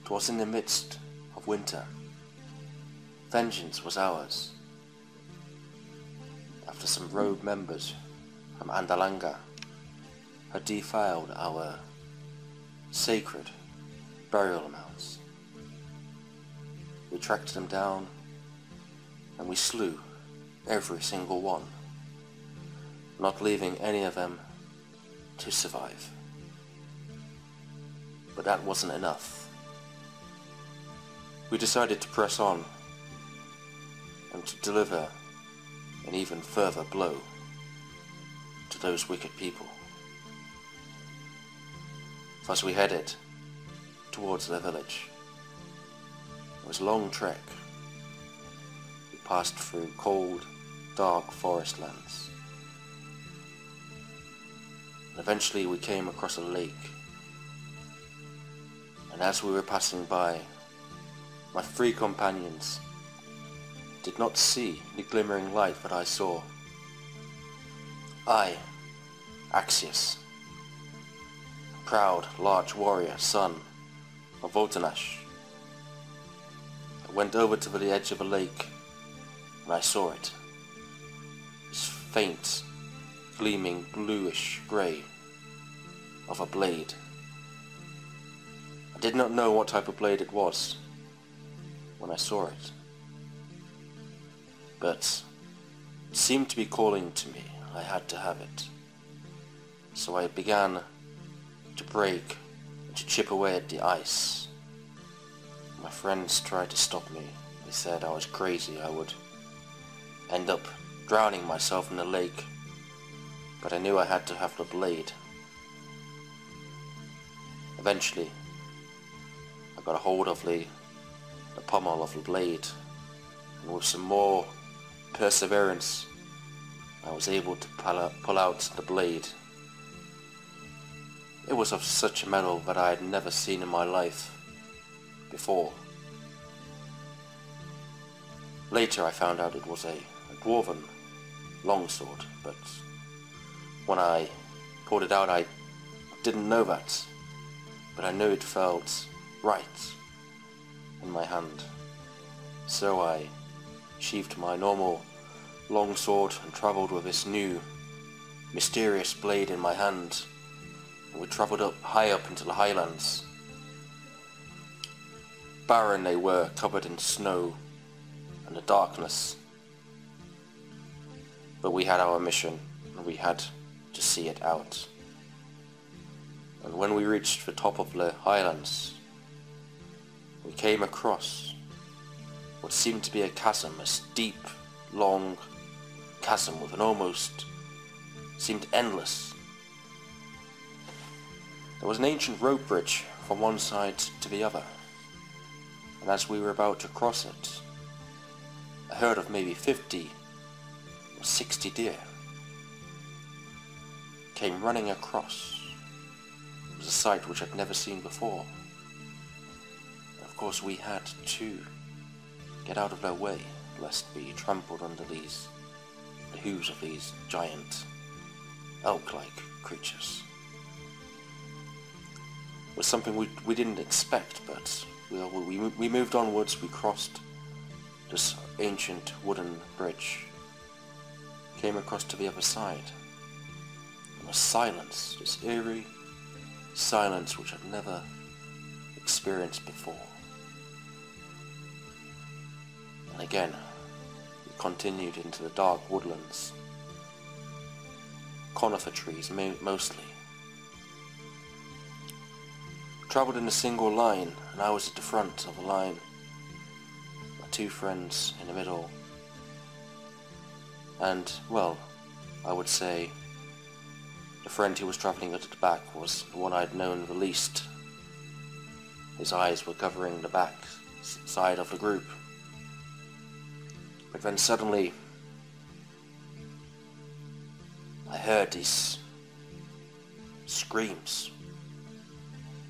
'Twas in the midst of winter. Vengeance was ours. After some rogue members from Andalanga had defiled our sacred burial mounds, we tracked them down and we slew every single one, not leaving any of them to survive. But that wasn't enough. We decided to press on and to deliver an even further blow to those wicked people. As we headed towards their village, it was a long trek. We passed through cold, dark forest lands. And eventually we came across a lake. And as we were passing by, my 3 companions did not see the glimmering light that I saw. I, Axius, a proud, large warrior, son of Votanash, I went over to the edge of the lake and I saw it. This faint, gleaming bluish grey of a blade. I did not know what type of blade it was when I saw it, but it seemed to be calling to me. I had to have it. So I began to break and to chip away at the ice. My friends tried to stop me. They said I was crazy. I would end up drowning myself in the lake, but I knew I had to have the blade. Eventually, I got a hold of the pommel of the blade, and with some more perseverance, I was able to pull out the blade. It was of such a metal that I had never seen in my life before. Later I found out it was a dwarven longsword, but when I pulled it out I didn't know that, but I knew it felt right in my hand. So I sheathed my normal longsword and travelled with this new mysterious blade in my hand, and we travelled high up into the highlands. Barren they were, covered in snow and the darkness, but we had our mission and we had to see it out. And when we reached the top of the highlands, we came across what seemed to be a chasm, a steep, long chasm with an almost seemed endless. There was an ancient rope bridge from one side to the other, and as we were about to cross it, a herd of maybe 50 or 60 deer came running across. It was a sight which I'd never seen before. And of course we had to get out of their way, lest we trampled under the hooves of these giant elk-like creatures. It was something we didn't expect, but we moved onwards. We crossed this ancient wooden bridge, came across to the other side, and was silence, this eerie silence which I'd never experienced before. And again, we continued into the dark woodlands, conifer trees mostly. Travelled in a single line, and I was at the front of the line, my 2 friends in the middle, and, well, I would say the friend who was travelling at the back was the one I'd known the least. His eyes were covering the back side of the group. But then suddenly I heard these screams,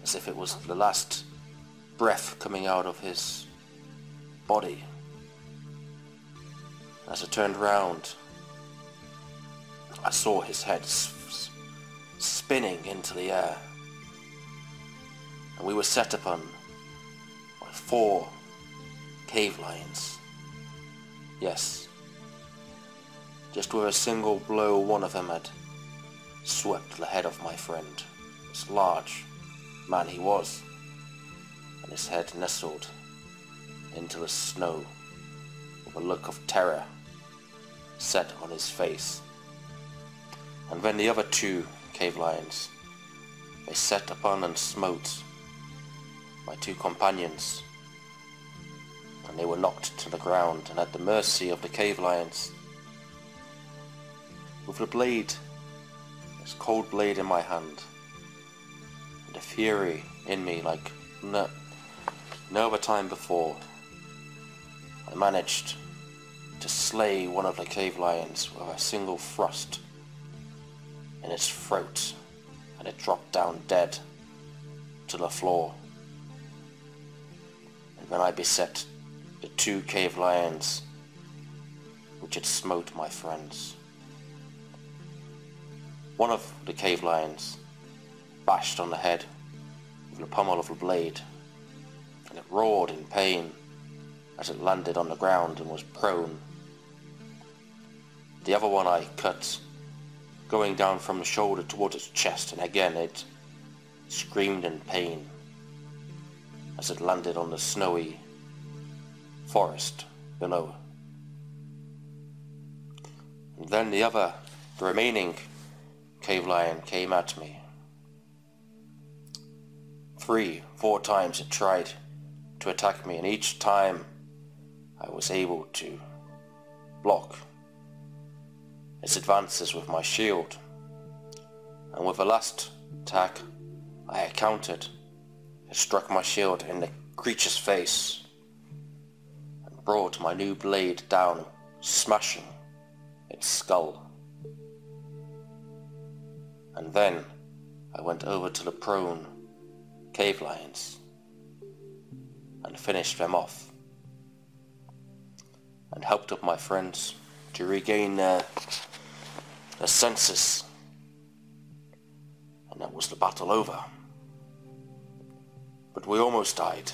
as if it was the last breath coming out of his body. As I turned round, I saw his head spinning into the air, and we were set upon 4 cave lions. Yes, just with a single blow one of them had swept the head of my friend, this large man he was, and his head nestled into the snow with a look of terror set on his face. And then the other 2 cave lions, they set upon and smote my 2 companions, and they were knocked to the ground and at the mercy of the cave lions. With the blade, this cold blade in my hand, and a fury in me like no other time before, I managed to slay one of the cave lions with a single thrust in its throat, and it dropped down dead to the floor. And then I beset the 2 cave lions which had smote my friends. One of the cave lions bashed on the head with the pommel of the blade, and it roared in pain as it landed on the ground and was prone. The other one I cut, going down from the shoulder towards its chest, and again it screamed in pain as it landed on the snowy forest below. And then the remaining cave lion came at me. 3, 4 times it tried to attack me, and each time I was able to block its advances with my shield. And with the last attack I countered, it struck my shield in the creature's face and brought my new blade down, smashing its skull. And then I went over to the prone cave lions and finished them off, and helped up my friends to regain their senses. And that was the battle over. But we almost died.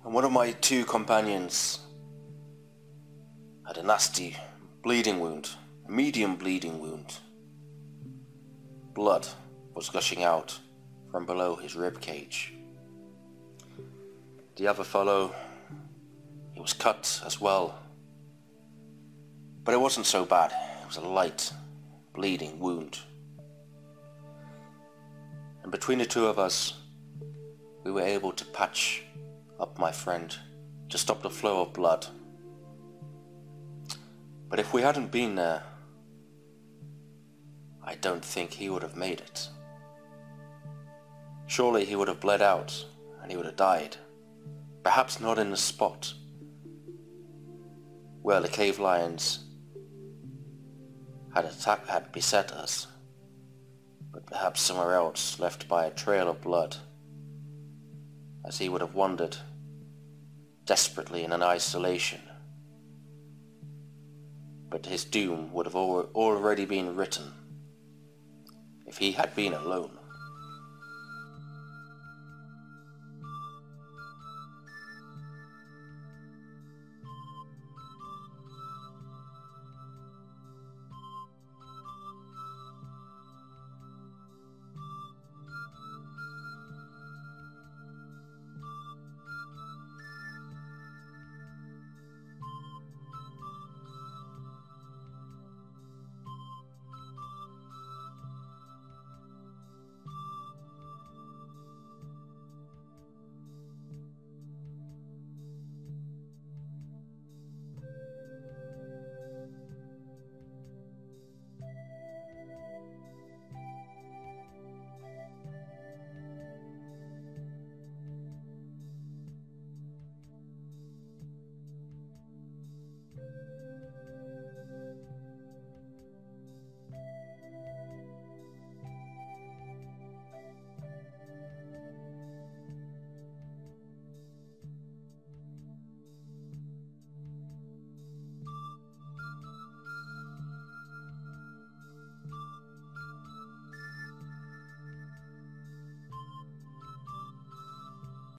And one of my 2 companions had a nasty bleeding wound, a medium bleeding wound. Blood was gushing out from below his rib cage. The other fellow, he was cut as well, but it wasn't so bad. It was a light bleeding wound. And between the 2 of us, we were able to patch up my friend to stop the flow of blood. But if we hadn't been there, I don't think he would have made it. Surely he would have bled out and he would have died. Perhaps not in the spot where the cave lions had beset us, but perhaps somewhere else, left by a trail of blood, as he would have wandered desperately in an isolation. But his doom would have already been written if he had been alone.